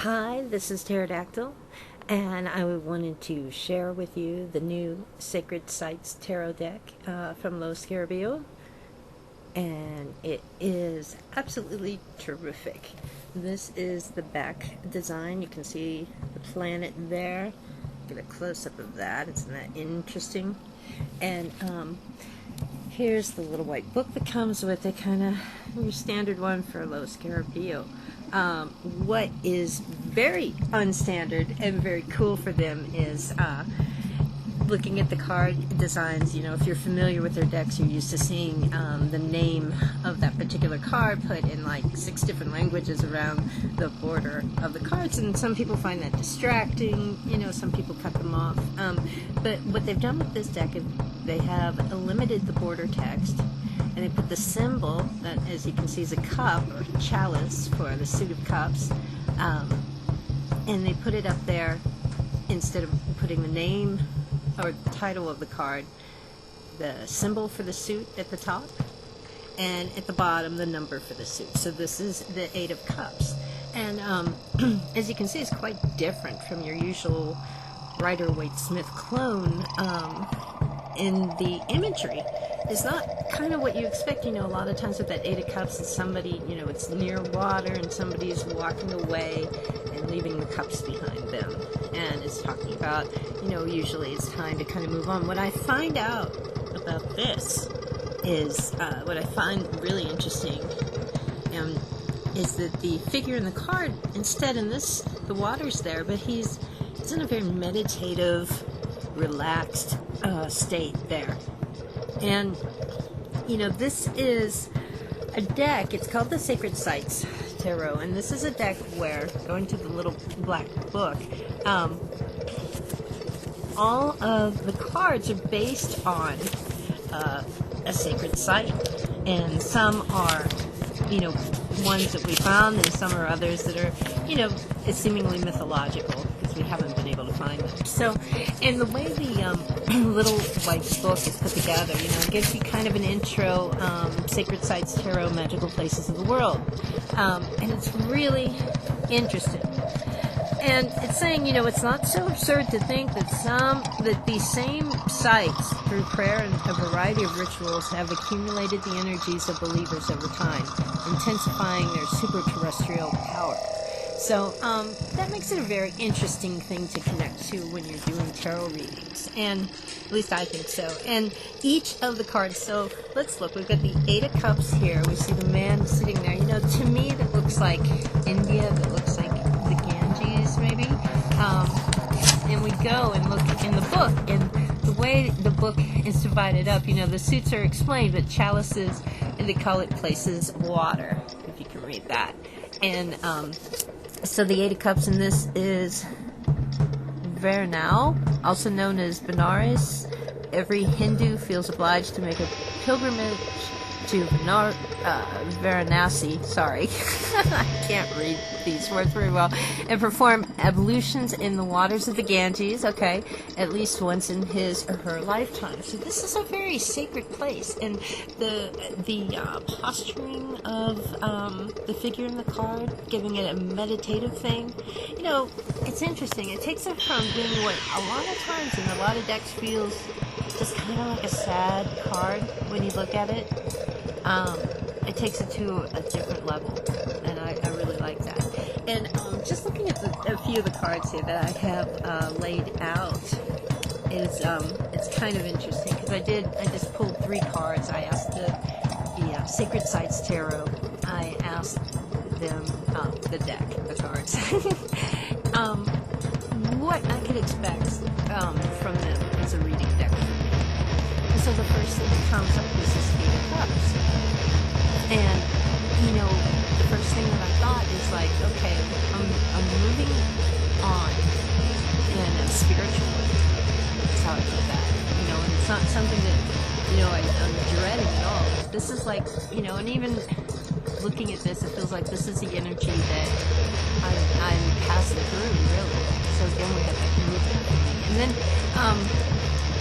Hi, this is Pterodactyl, and I wanted to share with you the new Sacred Sites Tarot deck from Los Caribbean, and it is absolutely terrific. This is the back design. You can see the planet there. Get a close-up of that. Isn't that interesting? And here's the little white book that comes with it, kind of your standard one for Los Caribbean. What is very unstandard and very cool for them is looking at the card designs. You know, if you're familiar with their decks, you're used to seeing the name of that particular card put in like 6 different languages around the border of the cards, and some people find that distracting. You know, some people cut them off. But what they've done with this deck is they have eliminated the border text, and they put the symbol that, as you can see, is a cup or chalice for the suit of cups, and they put it up there instead of putting the name or the title of the card, the symbol for the suit at the top, and at the bottom the number for the suit. So this is the 8 of Cups, and as you can see, it's quite different from your usual Rider-Waite-Smith clone in the imagery. It's not kind of what you expect. You know, a lot of times with that 8 of Cups, it's somebody, you know, it's near water and somebody's walking away and leaving the cups behind them. And it's talking about, you know, usually it's time to kind of move on. What I find out about this is, what I find really interesting is that the figure in the card, instead in this, the water's there, but he's in a very meditative, relaxed state there. And, you know, this is a deck, it's called the Sacred Sites Tarot, and this is a deck where, going to the little black book, all of the cards are based on a sacred site, and some are, you know, ones that we found, and some are others that are, you know, seemingly mythological, because we haven't been able to find them. So, and the way the little white book is put together, you know, it gives you kind of an intro, Sacred Sites Tarot, Magical Places of the World, and it's really interesting. And it's saying, you know, it's not so absurd to think that these same sites, through prayer and a variety of rituals, have accumulated the energies of believers over time, intensifying their super-terrestrial power. So that makes it a very interesting thing to connect to when you're doing tarot readings, and at least I think so. And each of the cards, so let's look. We've got the 8 of Cups here. We see the man sitting there. You know, to me that looks like India, that looks like the Ganges maybe. And we go and look in the book, and the way the book is divided up, you know, the suits are explained, but chalices, and they call it places of water, if you can read that. And so the 8 of Cups in this is Varanasi, also known as Benares. Every Hindu feels obliged to make a pilgrimage to Varanasi, sorry, I can't read these words very well, and perform ablutions in the waters of the Ganges, okay, at least once in his or her lifetime. So this is a very sacred place, and the posturing of the figure in the card, giving it a meditative thing, you know, it's interesting. It takes it from being what a lot of times in a lot of decks feels just kind of like a sad card when you look at it. It takes it to a different level, and I really like that. And just looking at a few of the cards here that I have laid out is it's kind of interesting, because I just pulled 3 cards. I asked the Sacred Sites Tarot, I asked them the deck, the cards, what I could expect from them as a reading deck for me. And so the first thing that comes up is this 8 of Cups. And, you know, the first thing that I thought is like, okay, I'm moving on in a spiritual way. That's how I feel that. You know, and it's not something that, you know, I'm dreading at all. This is like, you know, and even looking at this, it feels like this is the energy that I'm passing through, really. So again, we have that movement. And then,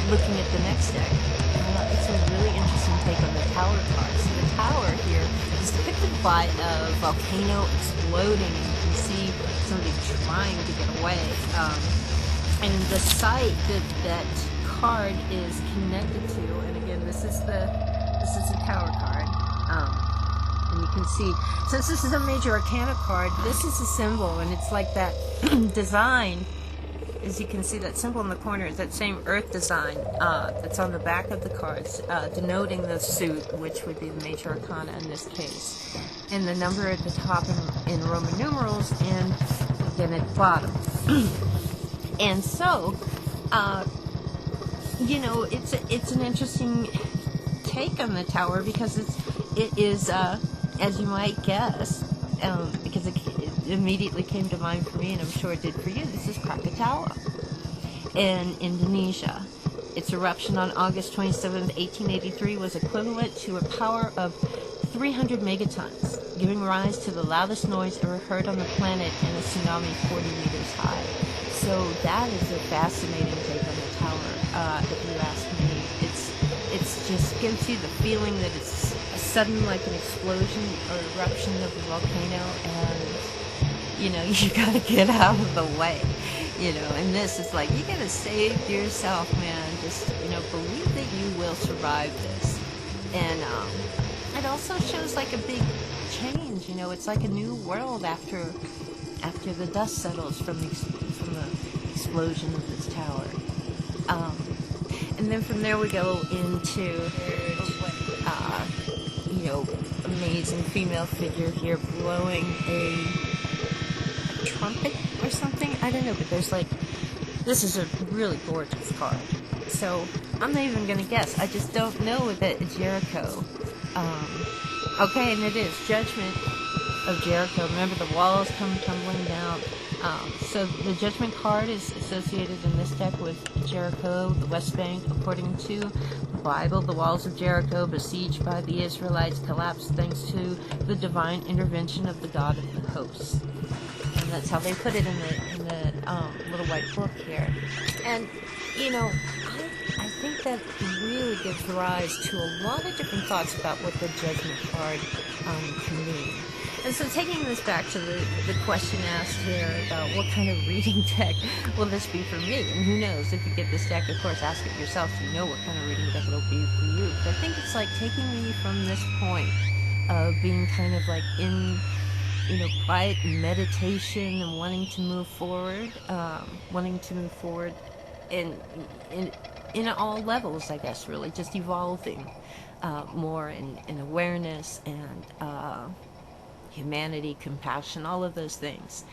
looking at the next deck, it's a really interesting take on the Tower card. So the Tower here is depicted by a volcano exploding and see somebody trying to get away. And the site that card is connected to, and again, this is the tower card. And you can see, since this is a major arcana card, this is a symbol, and it's like that design. As you can see, that symbol in the corner is that same earth design that's on the back of the cards, denoting the suit, which would be the major arcana in this case. And the number at the top in Roman numerals, and then at the bottom. And so, you know, it's an interesting take on the tower, because it is, as you might guess, because it immediately came to mind for me, and I'm sure it did for you, this is Krakatoa in Indonesia. Its eruption on August 27, 1883 was equivalent to a power of 300 megatons, giving rise to the loudest noise ever heard on the planet and a tsunami 40 meters high. So that is a fascinating take on the tower, if you ask me. It's just gives you the feeling that it's a sudden, like an explosion or eruption of a volcano, and you know, you gotta get out of the way, you know. And this is like, you gotta save yourself, man. Just, you know, believe that you will survive this. And it also shows like a big change, you know. It's like a new world after the dust settles from the explosion of this tower. And then from there we go into, you know, amazing female figure here blowing a trumpet or something. I don't know, but there's like, this is a really gorgeous card. So I'm not even going to guess. I just don't know that Jericho. Okay, and it is Judgment of Jericho. Remember, the walls come tumbling down. So the Judgment card is associated in this deck with Jericho, the West Bank. According to the Bible, the walls of Jericho, besieged by the Israelites, collapsed thanks to the divine intervention of the God of the hosts. And that's how they put it in the little white book here. And, you know, I think that really gives rise to a lot of different thoughts about what the Judgment card can mean. And so taking this back to the question asked here about what kind of reading deck will this be for me? And who knows, if you get this deck, of course, ask it yourself so you know what kind of reading deck it'll be for you. But I think it's like taking me from this point of being kind of like in, you know, quiet meditation and wanting to move forward in all levels, I guess, really, just evolving more in awareness and humanity, compassion, all of those things.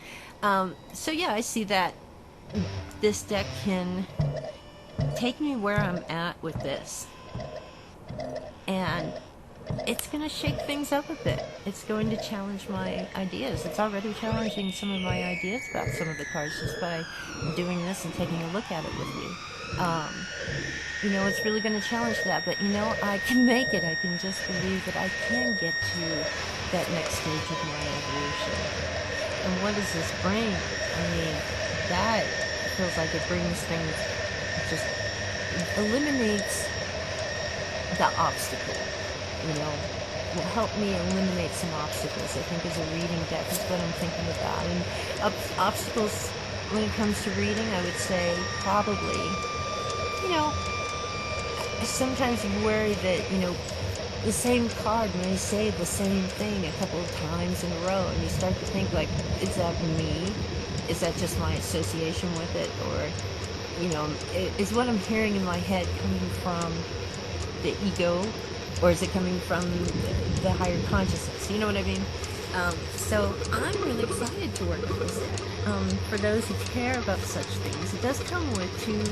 So yeah, I see that this deck can take me where I'm at with this, and it's going to shake things up a bit. It's going to challenge my ideas. It's already challenging some of my ideas about some of the cards just by doing this and taking a look at it with you. You know, it's really going to challenge that, but you know, I can make it. I can just believe that I can get to that next stage of my evolution. And what does this bring? I mean, that feels like it brings things, just eliminates the obstacle, you know, will help me eliminate some obstacles. I think as a reading deck is what I'm thinking about. And obstacles when it comes to reading, I would say probably, you know, sometimes you worry that, you know, the same card may say the same thing a couple of times in a row, and you start to think, like, is that me? Is that just my association with it? Or, you know, is what I'm hearing in my head coming from the ego, or is it coming from the higher consciousness? You know what I mean? So I'm really excited to work with this deck. For those who care about such things, it does come with two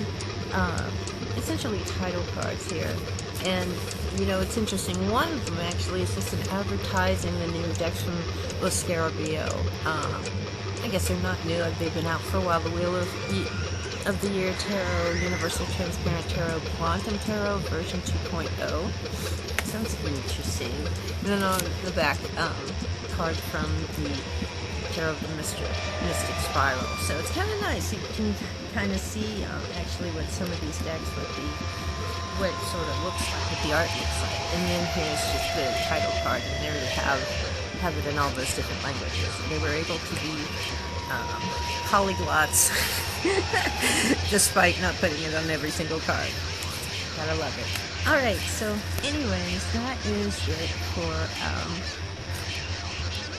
essentially title cards here. And, you know, it's interesting. One of them actually is just an advertising the new decks from Los Scarabeo. I guess they're not new. They've been out for a while. The Wheel of the Year Tarot, Universal Transparent Tarot, Quantum Tarot, version 2.0. Sounds interesting. And then on the back, card from the Tarot of the Mystic Spiral. So it's kind of nice. You can kind of see actually what some of these decks would be, what it sort of looks like, what the art looks like. And then here's just the title card, and there you have have it in all those different languages. They were able to be polyglots despite not putting it on every single card. Gotta love it. Alright, so anyways, that is it for,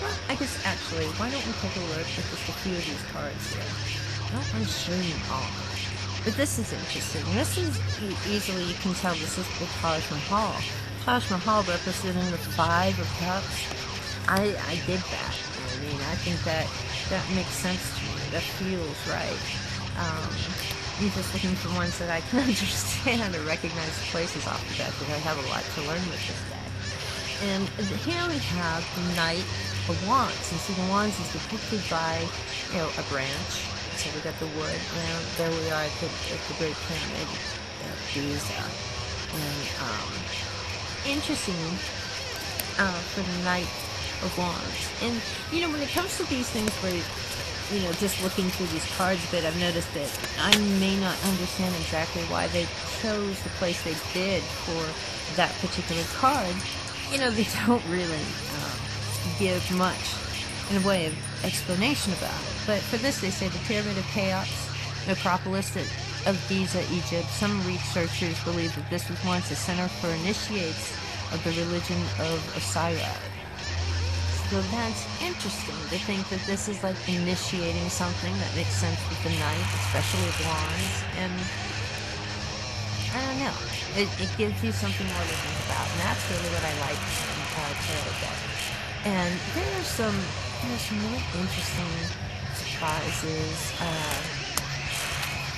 well, I guess actually, why don't we take a look at just a few of these cards here. I don't want to show you all. But this is interesting. This is easily, you can tell this is the Taj Mahal. Taj Mahal representing the Five of Cups. I did that. I mean, I think that makes sense to me. That feels right. I'm just looking for ones that I can understand or recognize the places off the deck, because I have a lot to learn with this deck. And here we have the Knight of Wands. And see, the Wands is depicted by, you know, a branch. So we got the wood, and there we are at the Great Pyramid of Giza. And interesting for the Knight of Wands. And you know, when it comes to these things where, you know, just looking through these cards a bit, I've noticed that I may not understand exactly why they chose the place they did for that particular card. You know, they don't really give much in a way of explanation about it. But for this, they say the Pyramid of Cheops, necropolis of Giza, Egypt. Some researchers believe that this was once a center for initiates of the religion of Osiris. So that's interesting to think that this is like initiating something that makes sense with the Knight, especially with Wands. And I don't know, it gives you something more to think about, and that's really what I like from tarot deck. And there's some really interesting surprises.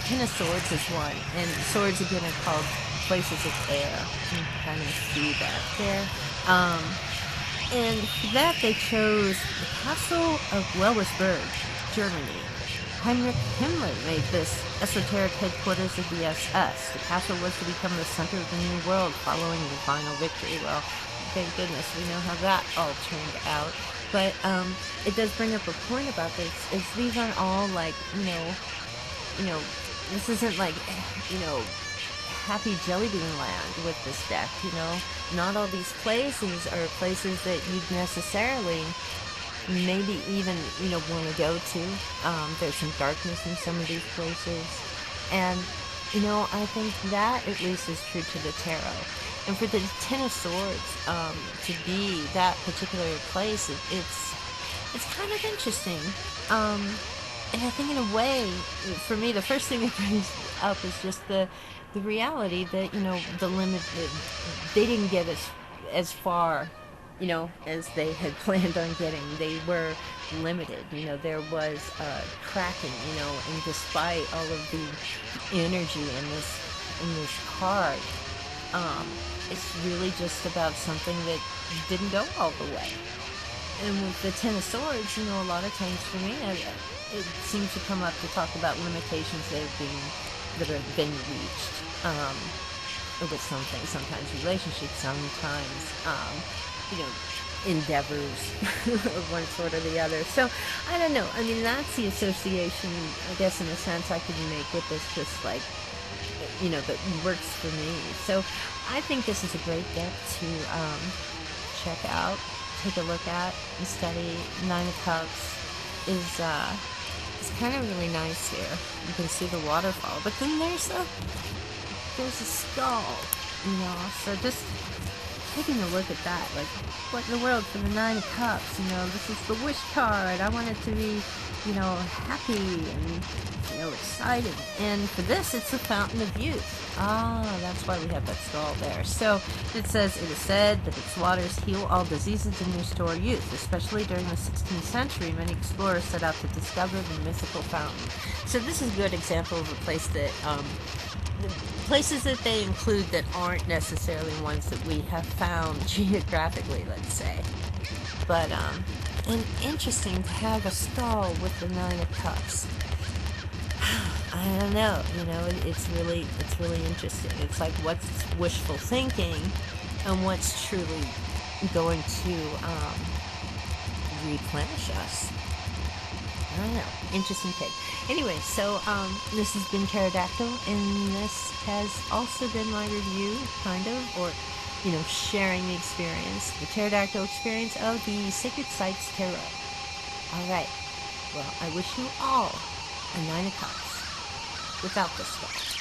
Ten of Swords is one, and swords again are called places of air. You can kind of see that there. And for that, they chose the Castle of Wewelsburg, Germany. Heinrich Himmler made this esoteric headquarters of the SS. The castle was to become the center of the new world following the final victory. Well, thank goodness we know how that all turned out. But it does bring up a point about this, is these aren't all like, you know, this isn't like, you know, happy jelly bean land with this deck, you know. Not all these places are places that you'd necessarily maybe even, you know, want to go to. There's some darkness in some of these places. And, you know, I think that at least is true to the tarot. And for the Ten of Swords to be that particular place, it's kind of interesting. And I think in a way, for me, the first thing it brings up is just the reality that, you know, the limit, they didn't get as far, you know, as they had planned on getting. They were limited, you know, there was cracking, you know, and despite all of the energy in this card, it's really just about something that didn't go all the way. And with the Ten of Swords, you know, a lot of times for me, it seems to come up to talk about limitations that have been reached with something. Sometimes relationships, sometimes you know, endeavors of one sort or the other. So I don't know. I mean, that's the association, I guess, in a sense, I could make with this. Just like, you know, that works for me. So I think this is a great deck to check out, take a look at, and study. Nine of Cups is it's kind of really nice here. You can see the waterfall, but then there's a skull, you know. So just taking a look at that, like, what in the world for the Nine of Cups? You know, this is the wish card. I want it to be, you know, happy and, you know, excited. And for this, it's the Fountain of Youth. Ah, that's why we have that skull there. So it says, it is said that its waters heal all diseases and restore youth. Especially during the 16th century, many explorers set out to discover the mythical fountain. So this is a good example of a place that, the places that they include that aren't necessarily ones that we have found geographically, let's say. But, and interesting to have a skull with the Nine of Cups. I don't know, you know, it's really interesting. It's like, what's wishful thinking and what's truly going to replenish us. I don't know. Interesting take. Anyway, so this has been Pterodactyl, and this has also been my review, kind of, or sharing the experience, the pterodactyl experience of the Sacred Sites Tarot. All right. Well, I wish you all a 9 of Cups without the skull.